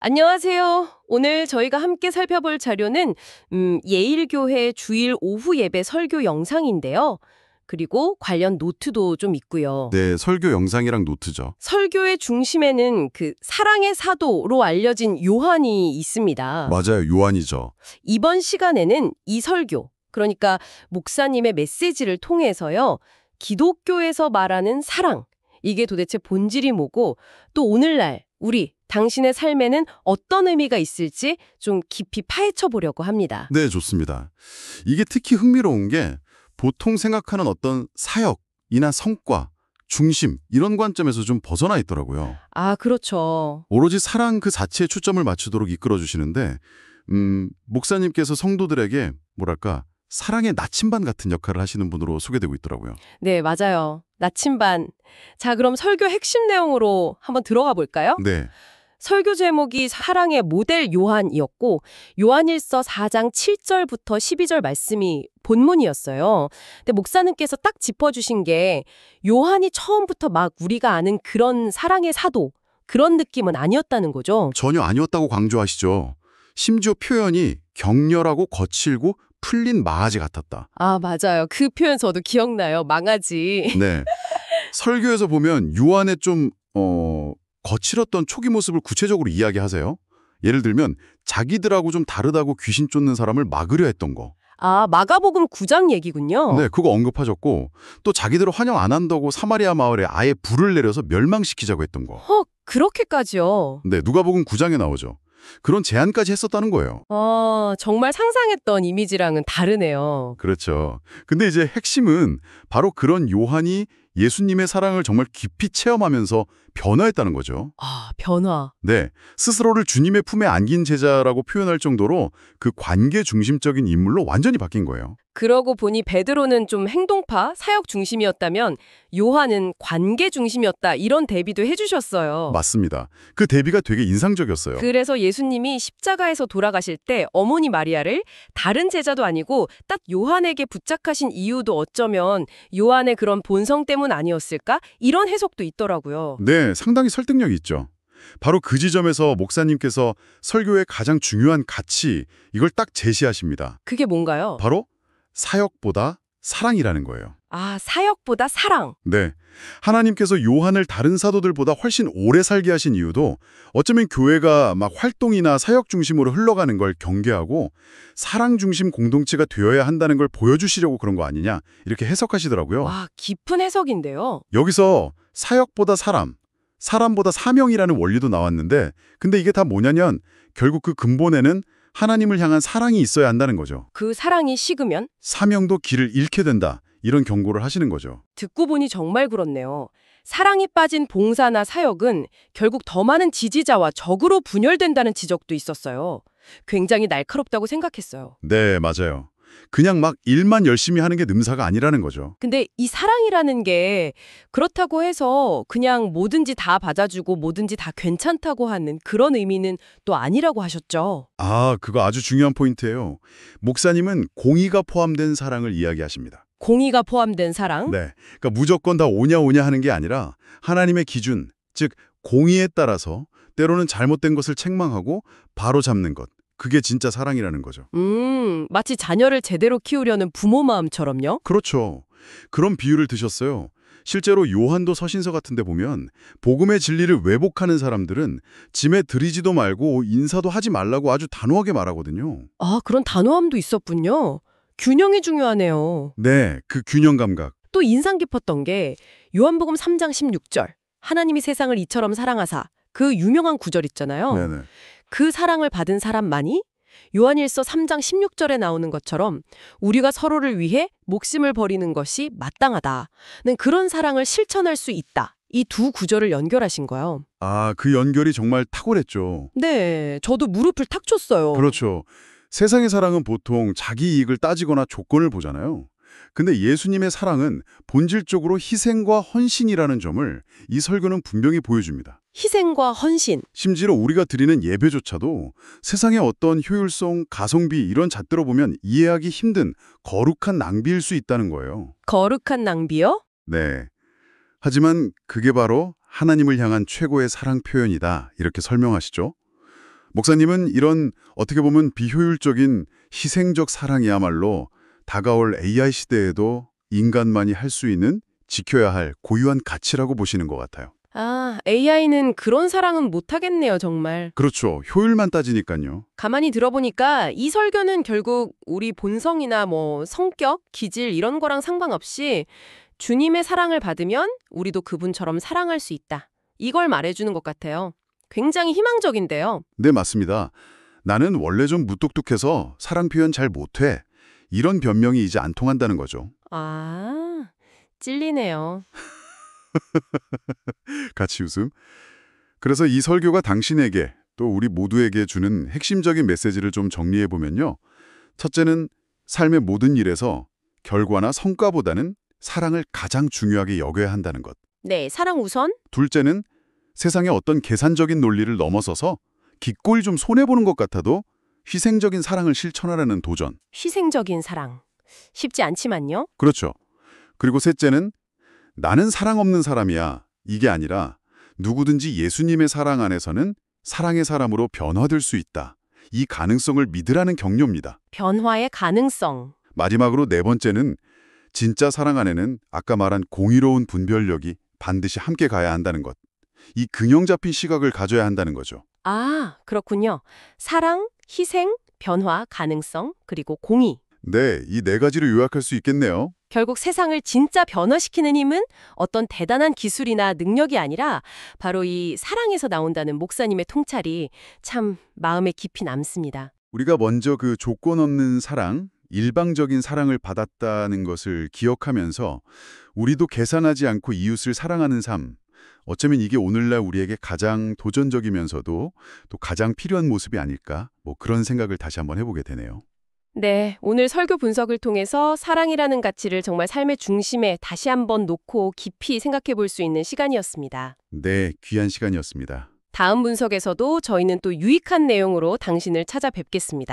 안녕하세요. 오늘 저희가 함께 살펴볼 자료는 예일교회 주일 오후 예배 설교 영상인데요. 그리고 관련 노트도 좀 있고요. 네, 설교 영상이랑 노트죠. 설교의 중심에는 그 사랑의 사도로 알려진 요한이 있습니다. 맞아요, 요한이죠. 이번 시간에는 이 설교, 그러니까 목사님의 메시지를 통해서요. 기독교에서 말하는 사랑, 이게 도대체 본질이 뭐고 또 오늘날 우리 당신의 삶에는 어떤 의미가 있을지 좀 깊이 파헤쳐 보려고 합니다. 네, 좋습니다. 이게 특히 흥미로운 게 보통 생각하는 어떤 사역이나 성과, 중심 이런 관점에서 좀 벗어나 있더라고요. 아, 그렇죠. 오로지 사랑 그 자체에 초점을 맞추도록 이끌어 주시는데 목사님께서 성도들에게 뭐랄까 사랑의 나침반 같은 역할을 하시는 분으로 소개되고 있더라고요. 네, 맞아요. 나침반. 자, 그럼 설교 핵심 내용으로 한번 들어가 볼까요? 네, 설교 제목이 사랑의 모델 요한이었고 요한일서 4장 7절부터 12절 말씀이 본문이었어요. 근데 목사님께서 딱 짚어주신 게 요한이 처음부터 막 우리가 아는 그런 사랑의 사도 그런 느낌은 아니었다는 거죠. 전혀 아니었다고 강조하시죠. 심지어 표현이 격렬하고 거칠고 풀린 망아지 같았다. 아, 맞아요. 그 표현 저도 기억나요. 망아지. 네. 설교에서 보면 요한의 좀 거칠었던 초기 모습을 구체적으로 이야기하세요. 예를 들면 자기들하고 좀 다르다고 귀신 쫓는 사람을 막으려 했던 거. 아, 마가복음 9장 얘기군요. 네, 그거 언급하셨고 또 자기들을 환영 안 한다고 사마리아 마을에 아예 불을 내려서 멸망시키자고 했던 거. 그렇게까지요. 네, 누가복음 9장에 나오죠. 그런 제안까지 했었다는 거예요. 정말 상상했던 이미지랑은 다르네요. 그렇죠. 근데 이제 핵심은 바로 그런 요한이 예수님의 사랑을 정말 깊이 체험하면서 변화했다는 거죠. 아, 변화. 네, 스스로를 주님의 품에 안긴 제자라고 표현할 정도로 그 관계 중심적인 인물로 완전히 바뀐 거예요. 그러고 보니 베드로는 좀 행동파, 사역 중심이었다면 요한은 관계 중심이었다. 이런 대비도 해주셨어요. 맞습니다. 그 대비가 되게 인상적이었어요. 그래서 예수님이 십자가에서 돌아가실 때 어머니 마리아를 다른 제자도 아니고 딱 요한에게 부착하신 이유도 어쩌면 요한의 그런 본성 때문 아니었을까? 이런 해석도 있더라고요. 네, 상당히 설득력이 있죠. 바로 그 지점에서 목사님께서 설교의 가장 중요한 가치, 이걸 딱 제시하십니다. 그게 뭔가요? 바로 사역보다 사랑이라는 거예요. 아, 사역보다 사랑. 네. 하나님께서 요한을 다른 사도들보다 훨씬 오래 살게 하신 이유도 어쩌면 교회가 막 활동이나 사역 중심으로 흘러가는 걸 경계하고 사랑 중심 공동체가 되어야 한다는 걸 보여주시려고 그런 거 아니냐 이렇게 해석하시더라고요. 와, 깊은 해석인데요. 여기서 사역보다 사람, 사람보다 사명이라는 원리도 나왔는데 근데 이게 다 뭐냐면 결국 그 근본에는 하나님을 향한 사랑이 있어야 한다는 거죠. 그 사랑이 식으면? 사명도 길을 잃게 된다. 이런 경고를 하시는 거죠. 듣고 보니 정말 그렇네요. 사랑이 빠진 봉사나 사역은 결국 더 많은 지지자와 적으로 분열된다는 지적도 있었어요. 굉장히 날카롭다고 생각했어요. 네, 맞아요. 그냥 막 일만 열심히 하는 게 능사가 아니라는 거죠. 근데 이 사랑이라는 게 그렇다고 해서 그냥 뭐든지 다 받아주고 뭐든지 다 괜찮다고 하는 그런 의미는 또 아니라고 하셨죠. 아, 그거 아주 중요한 포인트예요. 목사님은 공의가 포함된 사랑을 이야기하십니다. 공의가 포함된 사랑? 네, 그러니까 무조건 다 오냐 오냐 하는 게 아니라 하나님의 기준, 즉 공의에 따라서 때로는 잘못된 것을 책망하고 바로잡는 것. 그게 진짜 사랑이라는 거죠. 마치 자녀를 제대로 키우려는 부모 마음처럼요? 그렇죠. 그런 비유를 드셨어요. 실제로 요한도 서신서 같은 데 보면 복음의 진리를 왜곡하는 사람들은 짐에 들이지도 말고 인사도 하지 말라고 아주 단호하게 말하거든요. 아, 그런 단호함도 있었군요. 균형이 중요하네요. 네, 그 균형 감각. 또 인상 깊었던 게 요한복음 3장 16절 하나님이 세상을 이처럼 사랑하사 그 유명한 구절 있잖아요. 네네. 그 사랑을 받은 사람만이 요한일서 3장 16절에 나오는 것처럼 우리가 서로를 위해 목숨을 버리는 것이 마땅하다는 그런 사랑을 실천할 수 있다. 이 두 구절을 연결하신 거예요. 아, 그 연결이 정말 탁월했죠. 네, 저도 무릎을 탁 쳤어요. 그렇죠. 세상의 사랑은 보통 자기 이익을 따지거나 조건을 보잖아요. 근데 예수님의 사랑은 본질적으로 희생과 헌신이라는 점을 이 설교는 분명히 보여줍니다. 희생과 헌신. 심지어 우리가 드리는 예배조차도 세상의 어떤 효율성, 가성비 이런 잣대로 보면 이해하기 힘든 거룩한 낭비일 수 있다는 거예요. 거룩한 낭비요? 네. 하지만 그게 바로 하나님을 향한 최고의 사랑 표현이다. 이렇게 설명하시죠. 목사님은 이런 어떻게 보면 비효율적인 희생적 사랑이야말로 다가올 AI 시대에도 인간만이 할 수 있는 지켜야 할 고유한 가치라고 보시는 것 같아요. 아, AI는 그런 사랑은 못하겠네요, 정말. 그렇죠. 효율만 따지니까요. 가만히 들어보니까 이 설교는 결국 우리 본성이나 뭐 성격, 기질 이런 거랑 상관없이 주님의 사랑을 받으면 우리도 그분처럼 사랑할 수 있다. 이걸 말해주는 것 같아요. 굉장히 희망적인데요. 네, 맞습니다. 나는 원래 좀 무뚝뚝해서 사랑 표현 잘 못해. 이런 변명이 이제 안 통한다는 거죠. 아, 찔리네요. 같이 웃음. 그래서 이 설교가 당신에게 또 우리 모두에게 주는 핵심적인 메시지를 좀 정리해 보면요. 첫째는 삶의 모든 일에서 결과나 성과보다는 사랑을 가장 중요하게 여겨야 한다는 것. 네, 사랑 우선? 둘째는 세상의 어떤 계산적인 논리를 넘어서서 기꺼이 좀 손해보는 것 같아도 희생적인 사랑을 실천하라는 도전. 희생적인 사랑. 쉽지 않지만요. 그렇죠. 그리고 셋째는 나는 사랑 없는 사람이야. 이게 아니라 누구든지 예수님의 사랑 안에서는 사랑의 사람으로 변화될 수 있다. 이 가능성을 믿으라는 격려입니다. 변화의 가능성. 마지막으로 네 번째는 진짜 사랑 안에는 아까 말한 공의로운 분별력이 반드시 함께 가야 한다는 것. 이 균형 잡힌 시각을 가져야 한다는 거죠. 아, 그렇군요. 사랑, 희생, 변화, 가능성, 그리고 공의. 네, 이 네 가지를 요약할 수 있겠네요. 결국 세상을 진짜 변화시키는 힘은 어떤 대단한 기술이나 능력이 아니라 바로 이 사랑에서 나온다는 목사님의 통찰이 참 마음에 깊이 남습니다. 우리가 먼저 그 조건 없는 사랑, 일방적인 사랑을 받았다는 것을 기억하면서 우리도 계산하지 않고 이웃을 사랑하는 삶, 어쩌면 이게 오늘날 우리에게 가장 도전적이면서도 또 가장 필요한 모습이 아닐까? 뭐 그런 생각을 다시 한번 해보게 되네요. 네, 오늘 설교 분석을 통해서 사랑이라는 가치를 정말 삶의 중심에 다시 한번 놓고 깊이 생각해 볼 수 있는 시간이었습니다. 네, 귀한 시간이었습니다. 다음 분석에서도 저희는 또 유익한 내용으로 당신을 찾아뵙겠습니다.